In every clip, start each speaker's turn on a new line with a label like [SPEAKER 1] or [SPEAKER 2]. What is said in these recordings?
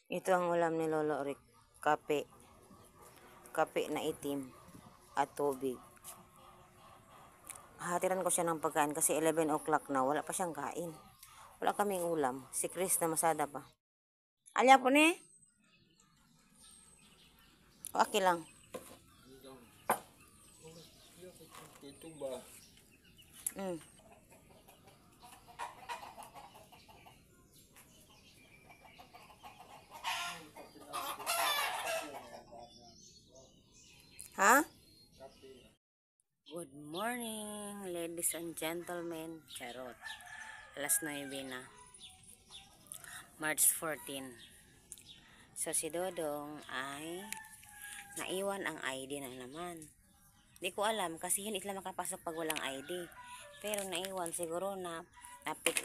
[SPEAKER 1] Ito ang ulam ni Lolo Rick. Kape. Kape na itim at tubig. Hatiran ko siya ng pagkain kasi 11 o'clock na. Wala pa siyang kain. Wala kaming ulam. Si Chris na masada pa. Alya po ni? Okay lang.
[SPEAKER 2] Ito ba?
[SPEAKER 1] Mm. Ha? Good morning, ladies and gentlemen. Charot. Alas 9 na. March 14. So, si Dodong ay naiwan ang ID na naman. Di ko alam kasi hindi sila makapasok pag walang ID. Pero naiwan siguro na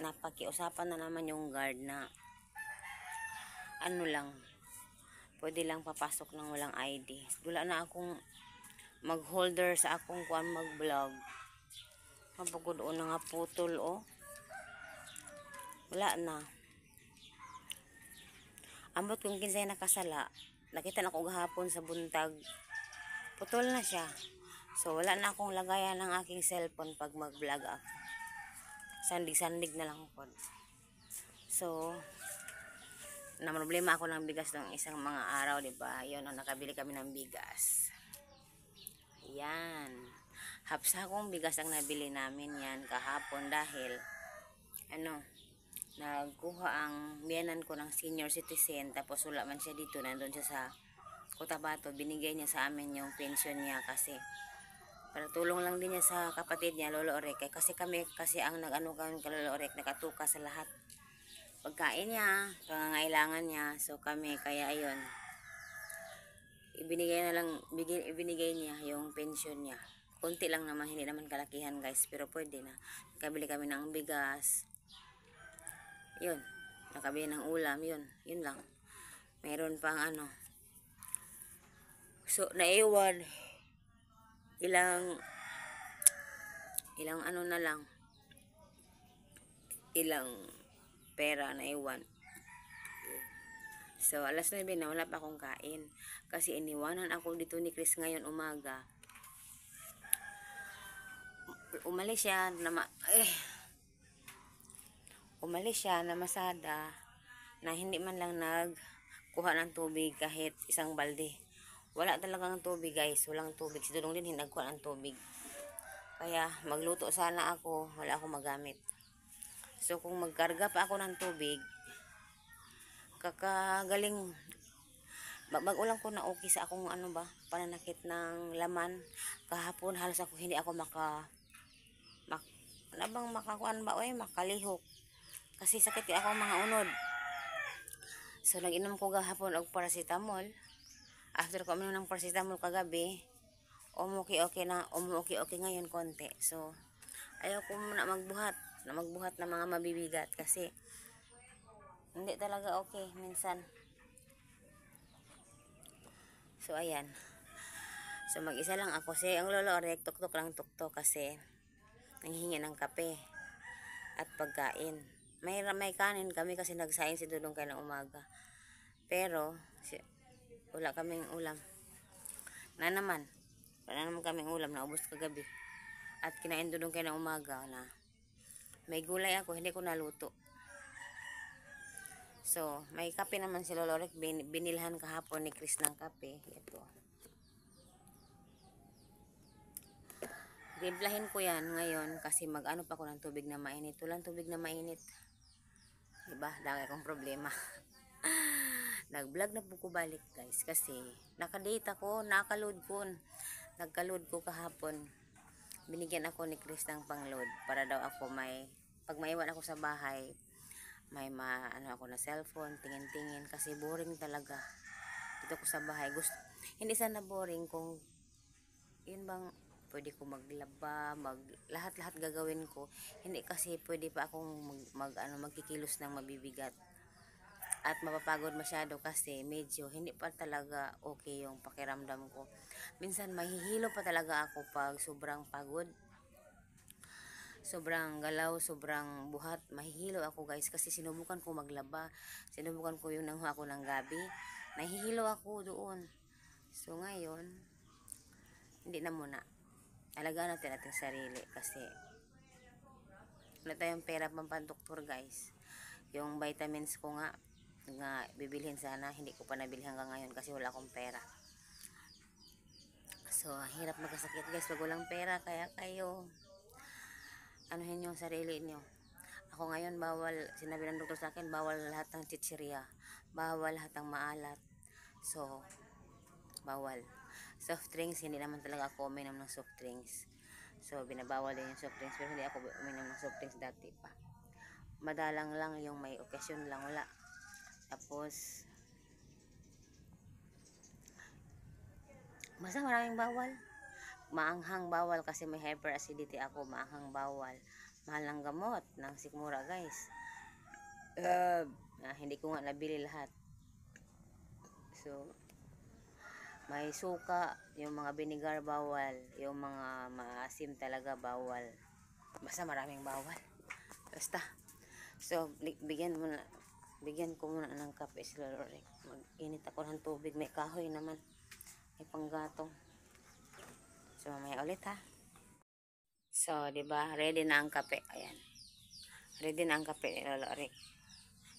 [SPEAKER 1] napakiusapan na naman yung guard na ano lang, pwede lang papasok ng walang ID. Wala na akong mag-holder sa akong kuan mag-vlog. Mapagod o na nga putol o. Wala na. Ambot kung kinsay nakasala. Nakita na ko gahapon sa buntag. Putol na siya. So wala na akong lagayan ng aking cellphone pag mag-vlog ako. Sandig-sandig na lang po. So na problema ako ng bigas ng isang mga araw, di ba? Yun, nakabili kami ng bigas. Yan. Hapsakong bigas ang nabili namin yan kahapon dahil nagkuha ang biyanan ko ng senior citizen, tapos wala man siya dito, nandun siya sa Cotabato. Binigay niya sa amin yung pension niya kasi para tulong lang din niya sa kapatid niya, Lolo Orek. Kasi kami ang nag-ano kami kay Lolo Orek, nakatuka sa lahat pagkain niya, pangangailangan niya. So kami, kaya ayun, ibinigay niya yung pension niya. Kunti lang naman, hindi naman kalakihan guys, pero pwede na. Nakabili kami ng bigas. Yun, nakabili ng ulam, yun lang. Meron pang so naiwan ilang na lang, ilang pera na iwan. So alas 9 na, wala pa akong kain kasi iniwanan ako dito ni Chris ngayon umaga. Umalis siya na masada, na hindi man lang nagkuha ng tubig kahit isang balde. Wala talagang tubig guys, walang tubig. Si Dudong din hindi nagkuha ng tubig. Kaya magluto sana ako, wala akong magamit. So kung magkarga pa ako ng tubig, kakagaling mag-ulang ko na okay sa akong pananakit ng laman. Kahapon halos hindi ako makalihok kasi sakit ako mga unod. So nag-inom ko gahapon og paracetamol. After ko uminom ng paracetamol kagabi, umuki okay ngayon konti. So ayaw ko muna magbuhat ng mga mabibigat kasi hindi talaga okay minsan. So ayan. So mag-isa lang ako. Ang Lolo Orek tuktok lang kasi nanghihingi ng kape at pagkain. May kanin kami kasi nagsaing si Dudong kayo ng umaga. Pero wala kaming ulam. Wala naman kaming ulam, na ubos kagabi. At kinain Dudong kayo ng umaga na may gulay ako, hindi ko naluto. So may kape naman si Lolo Orek, binilhan kahapon ni Chris ng kape. Ito. Timplahin ko yan ngayon kasi mag-ano pa ako ng tubig na mainit. Walang tubig na mainit. Diba? Dami akong problema. Nag-vlog na po ko balik guys kasi nakadate ako, nagka-load ko kahapon. Binigyan ako ni Chris ng pang-load para daw ako pag maiwan ako sa bahay, may ako na cellphone, tingin-tingin kasi boring talaga dito ko sa bahay. Hindi sana boring kung yun bang pwede ko maglaba, lahat-lahat gagawin ko. Hindi kasi pwede pa akong magkikilos ng mabibigat at mapapagod masyado kasi medyo hindi pa talaga okay yung pakiramdam ko. Minsan mahihilo pa talaga ako pag sobrang pagod. sobrang galaw, sobrang buhat, mahihilo ako guys kasi sinubukan ko maglaba, sinubukan ko yung nangha ako ng gabi, nahihilo ako doon. So ngayon, hindi na muna, alagaan natin ating sarili kasi wala tayong pera pampandoktor guys. Yung vitamins ko nga bibilhin sana, hindi ko pa nabili hanggang ngayon kasi wala akong pera. So hirap magkasakit guys pag walang pera, kaya kayo anuhin yung sarili niyo. Ako ngayon bawal, sinabi ng doktor sa akin, bawal lahat ng chichirya, bawal lahat ng maalat. So bawal soft drinks, hindi naman talaga ako uminom ng soft drinks. So binabawal din yung soft drinks, pero hindi ako uminom ng soft drinks dati pa. Madalang lang, yung may okasyon lang, wala. Tapos basta maraming bawal. Maanghang bawal kasi may hyperacidity ako, maanghang bawal. Mahal ng gamot ng sikmura guys. Hindi ko nga nabili lahat. So may suka, yung mga vinegar bawal, yung mga maasim talaga bawal. Basta maraming bawal. Basta. So bigyan ko muna ng kape si Lorek. Mag-init ako ng tubig, may kahoy naman. May panggatong. So mamaya ulit ha. So, 'di ba? Ready na ang kape. Ayan. Ready na ang kape ni Lolo Rick.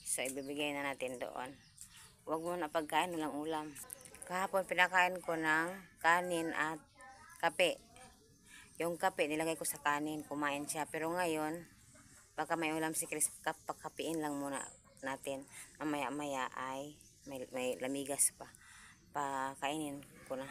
[SPEAKER 1] So, ibibigay na natin doon. Huwag mo na pagkain, walang ulam. Kahapon pinakain ko ng kanin at kape. Yung kape nilagay ko sa kanin, kumain siya. Pero ngayon, baka may ulam si Chris, pakapiin lang muna natin. Mamaya-maya ay may lamigas pa. Pakainin ko na.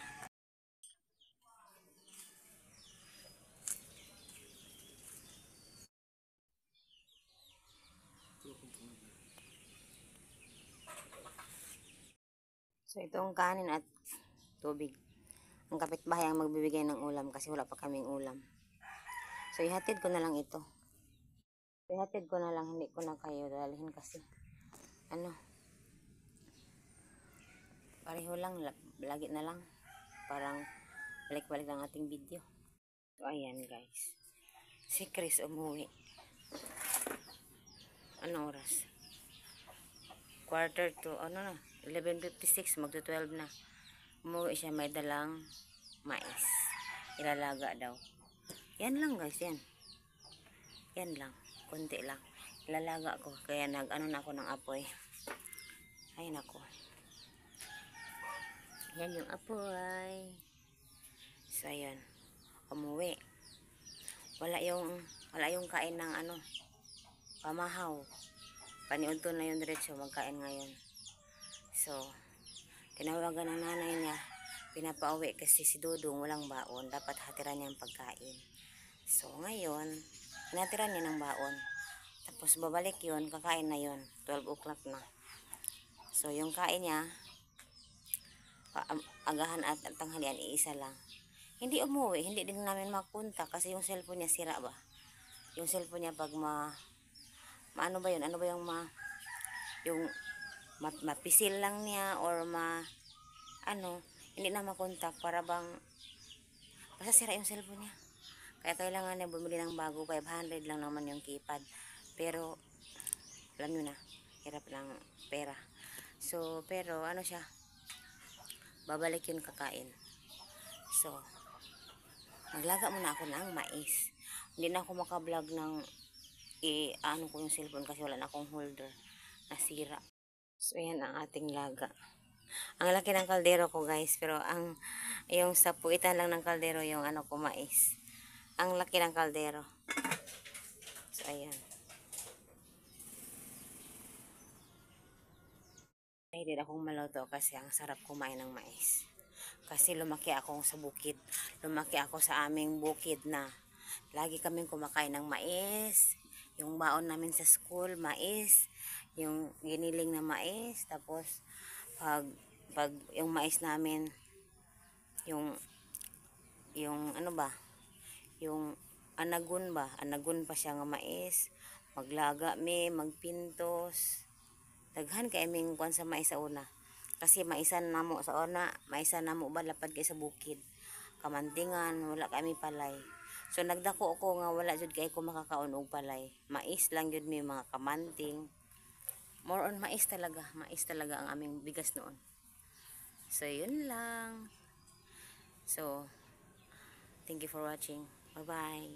[SPEAKER 1] So, itong kanin at tubig. Ang kapitbahay ang magbibigay ng ulam kasi wala pa kaming ulam. So, ihatid ko na lang ito. Ihatid ko na lang, hindi ko na kayo dalhin kasi pareho lang, lagi na lang. Parang balik-balik ang ating video. So, ayan guys. Si Chris umuwi. Anong oras? Quarter to, 11:56, magto-12 na. Umuwi siya, may dalang mais. Ilalaga daw. Yan lang guys, yan. Yan lang, konti lang. Ilalaga ko, kaya nag-ano na ako ng apoy. Ay nako. Yan yung apoy. So ayan, umuwi. Wala yung kain ng pamahaw. Paniod ko na yung diretso magkain ngayon. So, tinawagan ng nanay niya, pinapauwi kasi si Dudong walang baon, dapat hatiran niya ang pagkain. So, ngayon, hinatiran niya ng baon. Tapos, babalik yun, kakain na yun, 12 o'clock na. So, yung kain niya, agahan at tanghalian, iisa lang. Hindi umuwi, hindi din namin mapunta kasi yung cellphone niya sira ba? Yung cellphone niya pag ano ba yun? Ano ba yung mapisil lang niya or hindi na makontak para bang basta sira yung cellphone niya. Kaya kailangan niya bumili ng bago, 500 lang naman yung keypad. Pero alam nyo na, hirap lang pera. So, pero siya, babalik yun kakain. So, maglaga muna ako ng mais. Hindi na ako makablog ng ko yung cellphone kasi wala na akong holder, nasira. So yan ang ating laga. Ang laki ng kaldero ko guys, pero yung sa puitan lang ng kaldero yung ko mais. Ang laki ng kaldero. So ayan. Ay din akong maluto kasi ang sarap kumain ng mais. Kasi lumaki ako sa bukid. Lumaki ako sa aming bukid na lagi kaming kumakain ng mais. Yung baon namin sa school, mais. Yung giniling na mais. Tapos, pag yung mais namin, yung yung anagun pa siya nga mais. Maglaga magpintos. Daghan kay aming kuan sa mais sa una. Kasi maisan namo sa una, maisan namo ba lapad kay sa bukid. Kamantingan, wala kami palay. So nagdako ako nga wala jud kay ko makakaon og palay. Mais lang jud may mga kamanting. More on mais talaga ang aming bigas noon. So yun lang. So thank you for watching. Bye bye.